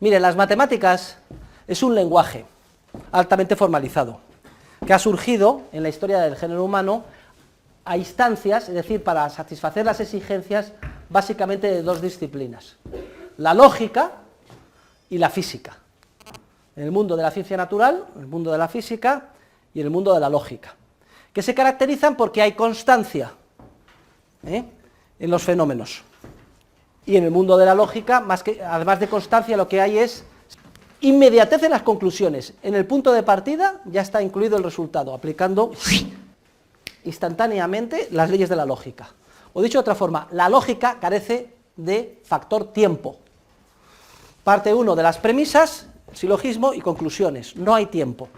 Mire, las matemáticas es un lenguaje altamente formalizado, que ha surgido en la historia del género humano a instancias, es decir, para satisfacer las exigencias básicamente de dos disciplinas, la lógica y la física. En el mundo de la ciencia natural, en el mundo de la física y en el mundo de la lógica, que se caracterizan porque hay constancia en los fenómenos. Y en el mundo de la lógica, además de constancia, lo que hay es inmediatez en las conclusiones. En el punto de partida ya está incluido el resultado, aplicando instantáneamente las leyes de la lógica. O dicho de otra forma, la lógica carece de factor tiempo. Parte 1 de las premisas, silogismo y conclusiones. No hay tiempo.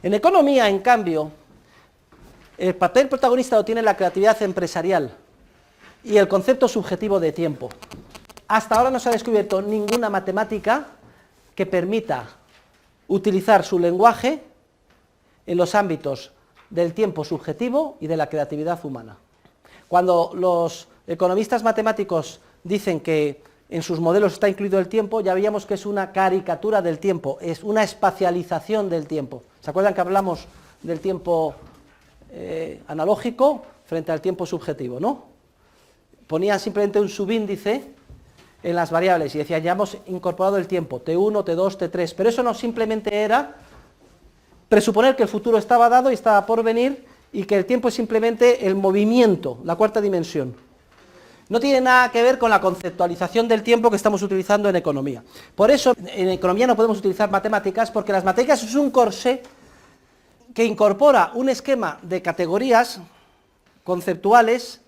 En economía, en cambio, el papel protagonista lo tiene la creatividad empresarial y el concepto subjetivo de tiempo. Hasta ahora no se ha descubierto ninguna matemática que permita utilizar su lenguaje en los ámbitos del tiempo subjetivo y de la creatividad humana. Cuando los economistas matemáticos dicen que en sus modelos está incluido el tiempo, ya veíamos que es una caricatura del tiempo, es una espacialización del tiempo. ¿Se acuerdan que hablamos del tiempo analógico frente al tiempo subjetivo, no? Ponían simplemente un subíndice en las variables y decían, ya hemos incorporado el tiempo, T1, T2, T3, pero eso no simplemente era presuponer que el futuro estaba dado y estaba por venir y que el tiempo es simplemente el movimiento, la cuarta dimensión. No tiene nada que ver con la conceptualización del tiempo que estamos utilizando en economía. Por eso, en economía no podemos utilizar matemáticas, porque las matemáticas es un corsé que incorpora un esquema de categorías conceptuales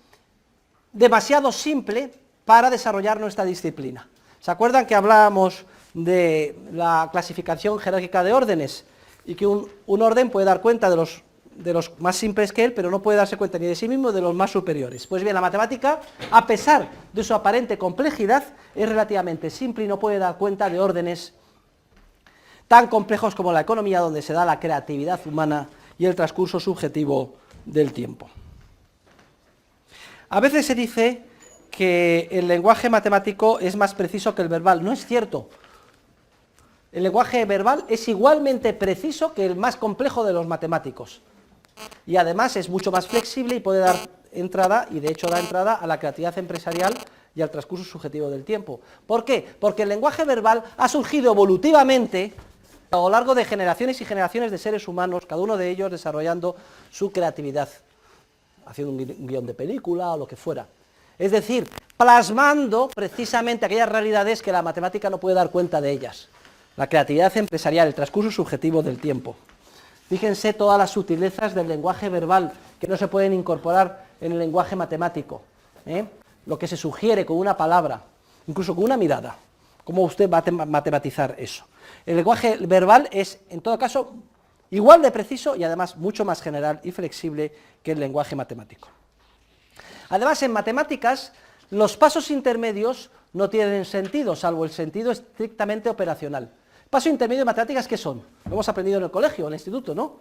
demasiado simple para desarrollar nuestra disciplina. ¿Se acuerdan que hablábamos de la clasificación jerárquica de órdenes? Y que un orden puede dar cuenta de los más simples que él, pero no puede darse cuenta ni de sí mismo ni de los más superiores. Pues bien, la matemática, a pesar de su aparente complejidad, es relativamente simple y no puede dar cuenta de órdenes tan complejos como la economía, donde se da la creatividad humana y el transcurso subjetivo del tiempo. A veces se dice que el lenguaje matemático es más preciso que el verbal. No es cierto. El lenguaje verbal es igualmente preciso que el más complejo de los matemáticos. Y además es mucho más flexible y puede dar entrada, y de hecho da entrada, a la creatividad empresarial y al transcurso subjetivo del tiempo. ¿Por qué? Porque el lenguaje verbal ha surgido evolutivamente a lo largo de generaciones y generaciones de seres humanos, cada uno de ellos desarrollando su creatividad, haciendo un guión de película o lo que fuera. Es decir, plasmando precisamente aquellas realidades que la matemática no puede dar cuenta de ellas. La creatividad empresarial, el transcurso subjetivo del tiempo. Fíjense todas las sutilezas del lenguaje verbal que no se pueden incorporar en el lenguaje matemático. Lo que se sugiere con una palabra, incluso con una mirada. ¿Cómo usted va a matematizar eso? El lenguaje verbal es, en todo caso, igual de preciso y además mucho más general y flexible que el lenguaje matemático. Además, en matemáticas, los pasos intermedios no tienen sentido, salvo el sentido estrictamente operacional. Paso intermedio de matemáticas, ¿qué son? Lo hemos aprendido en el colegio, en el instituto, ¿no?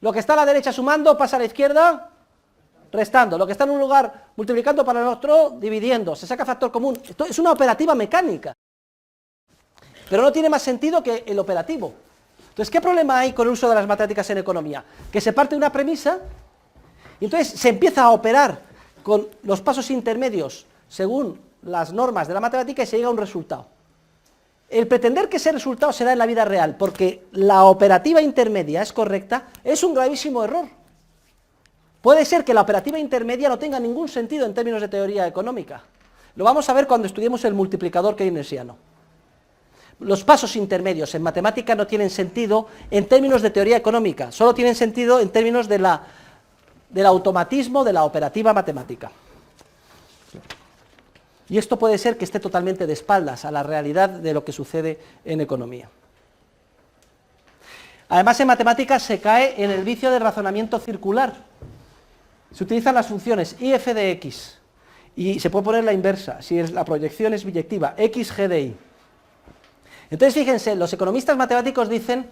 Lo que está a la derecha sumando pasa a la izquierda restando. Lo que está en un lugar multiplicando para el otro dividiendo. Se saca factor común. Esto es una operativa mecánica. Pero no tiene más sentido que el operativo. Entonces, ¿qué problema hay con el uso de las matemáticas en economía? Que se parte de una premisa y entonces se empieza a operar con los pasos intermedios según las normas de la matemática y se llega a un resultado. El pretender que ese resultado se da en la vida real porque la operativa intermedia es correcta es un gravísimo error. Puede ser que la operativa intermedia no tenga ningún sentido en términos de teoría económica. Lo vamos a ver cuando estudiemos el multiplicador keynesiano. Los pasos intermedios en matemática no tienen sentido en términos de teoría económica, solo tienen sentido en términos del automatismo de la operativa matemática. Y esto puede ser que esté totalmente de espaldas a la realidad de lo que sucede en economía. Además, en matemáticas se cae en el vicio del razonamiento circular. Se utilizan las funciones if de x, y se puede poner la inversa, si la proyección es biyectiva, x g de y. Entonces, fíjense, los economistas matemáticos dicen,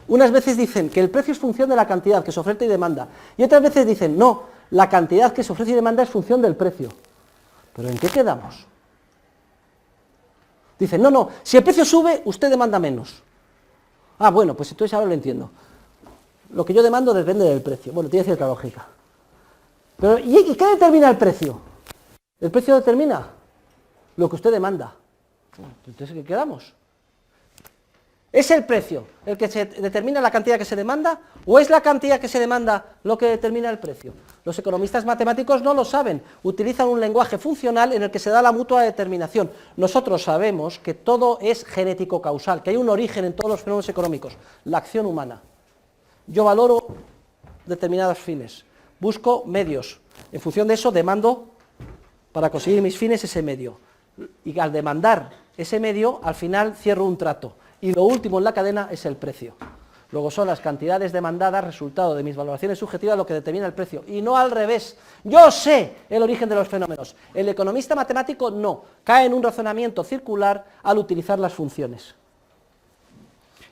unas veces dicen que el precio es función de la cantidad que se oferta y demanda, y otras veces dicen, no, la cantidad que se ofrece y demanda es función del precio. ¿Pero en qué quedamos? Dicen, no, no, si el precio sube, usted demanda menos. Ah, bueno, pues entonces ahora lo entiendo. Lo que yo demando depende del precio. Bueno, tiene cierta lógica. Pero, ¿y qué determina el precio? El precio determina lo que usted demanda. Entonces, ¿qué quedamos? ¿Es el precio el que se determina la cantidad que se demanda o es la cantidad que se demanda lo que determina el precio? Los economistas matemáticos no lo saben, utilizan un lenguaje funcional en el que se da la mutua determinación. Nosotros sabemos que todo es genético causal, que hay un origen en todos los fenómenos económicos, la acción humana. Yo valoro determinados fines, busco medios, en función de eso demando para conseguir mis fines ese medio. Y al demandar ese medio, al final cierro un trato. Y lo último en la cadena es el precio. Luego son las cantidades demandadas, resultado de mis valoraciones subjetivas, lo que determina el precio. Y no al revés. Yo sé el origen de los fenómenos. El economista matemático no. Cae en un razonamiento circular al utilizar las funciones.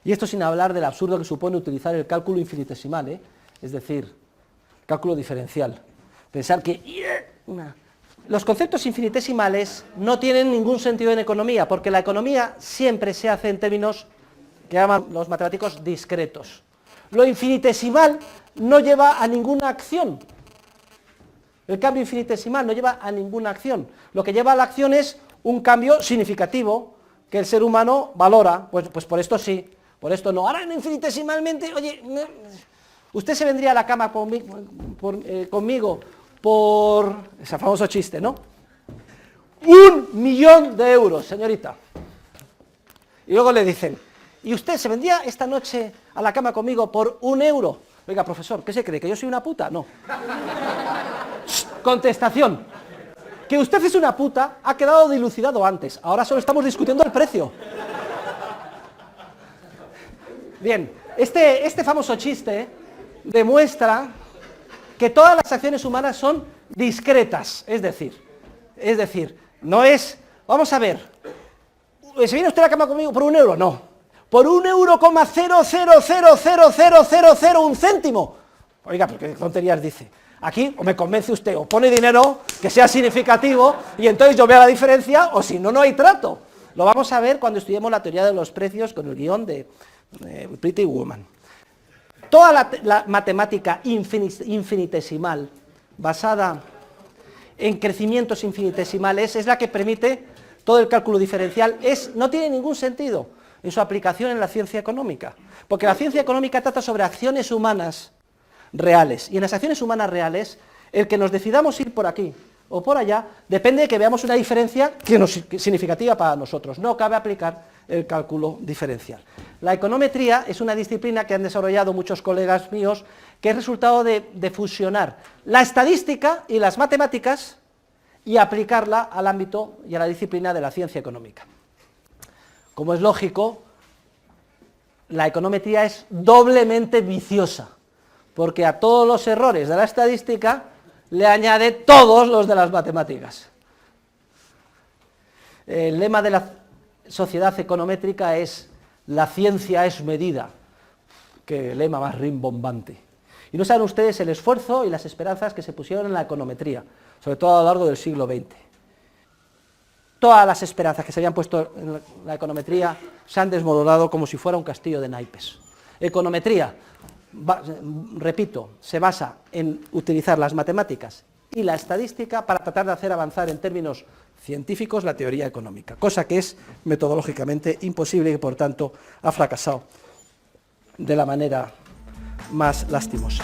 Y esto sin hablar del absurdo que supone utilizar el cálculo infinitesimal, es decir, cálculo diferencial. Pensar que los conceptos infinitesimales no tienen ningún sentido en economía, porque la economía siempre se hace en términos que llaman los matemáticos discretos. Lo infinitesimal no lleva a ninguna acción. El cambio infinitesimal no lleva a ninguna acción. Lo que lleva a la acción es un cambio significativo que el ser humano valora. Pues por esto sí, por esto no. Ahora infinitesimalmente, oye, usted se vendría a la cama conmigo por ese famoso chiste, ¿no? 1.000.000 de euros, señorita. Y luego le dicen, ¿y usted se vendría esta noche a la cama conmigo por 1 euro? Oiga, profesor, ¿qué se cree? ¿Que yo soy una puta? No. Contestación. Que usted es una puta ha quedado dilucidado antes. Ahora solo estamos discutiendo el precio. Bien, este famoso chiste demuestra que todas las acciones humanas son discretas, es decir, no es, vamos a ver, ¿se viene usted a la cama conmigo por 1 euro? No, por 1,000000001 céntimo. Oiga, pero qué tonterías dice. Aquí o me convence usted, o pone dinero que sea significativo, y entonces yo veo la diferencia, o si no, no hay trato. Lo vamos a ver cuando estudiemos la teoría de los precios con el guión de Pretty Woman. Toda la matemática infinitesimal, basada en crecimientos infinitesimales, es la que permite todo el cálculo diferencial. No tiene ningún sentido en su aplicación en la ciencia económica, porque la ciencia económica trata sobre acciones humanas reales, y en las acciones humanas reales, el que nos decidamos ir por aquí o por allá, depende de que veamos una diferencia significativa para nosotros. No cabe aplicar el cálculo diferencial. La econometría es una disciplina que han desarrollado muchos colegas míos, que es resultado de fusionar la estadística y las matemáticas y aplicarla al ámbito y a la disciplina de la ciencia económica. Como es lógico, la econometría es doblemente viciosa, porque a todos los errores de la estadística le añade todos los de las matemáticas. El lema de la sociedad econométrica es: la ciencia es medida. Qué lema más rimbombante. Y no saben ustedes el esfuerzo y las esperanzas que se pusieron en la econometría, sobre todo a lo largo del siglo XX. Todas las esperanzas que se habían puesto en la econometría se han desmoronado como si fuera un castillo de naipes. Econometría, repito, se basa en utilizar las matemáticas y la estadística para tratar de hacer avanzar en términos científicos la teoría económica, cosa que es metodológicamente imposible y que por tanto ha fracasado de la manera más lastimosa.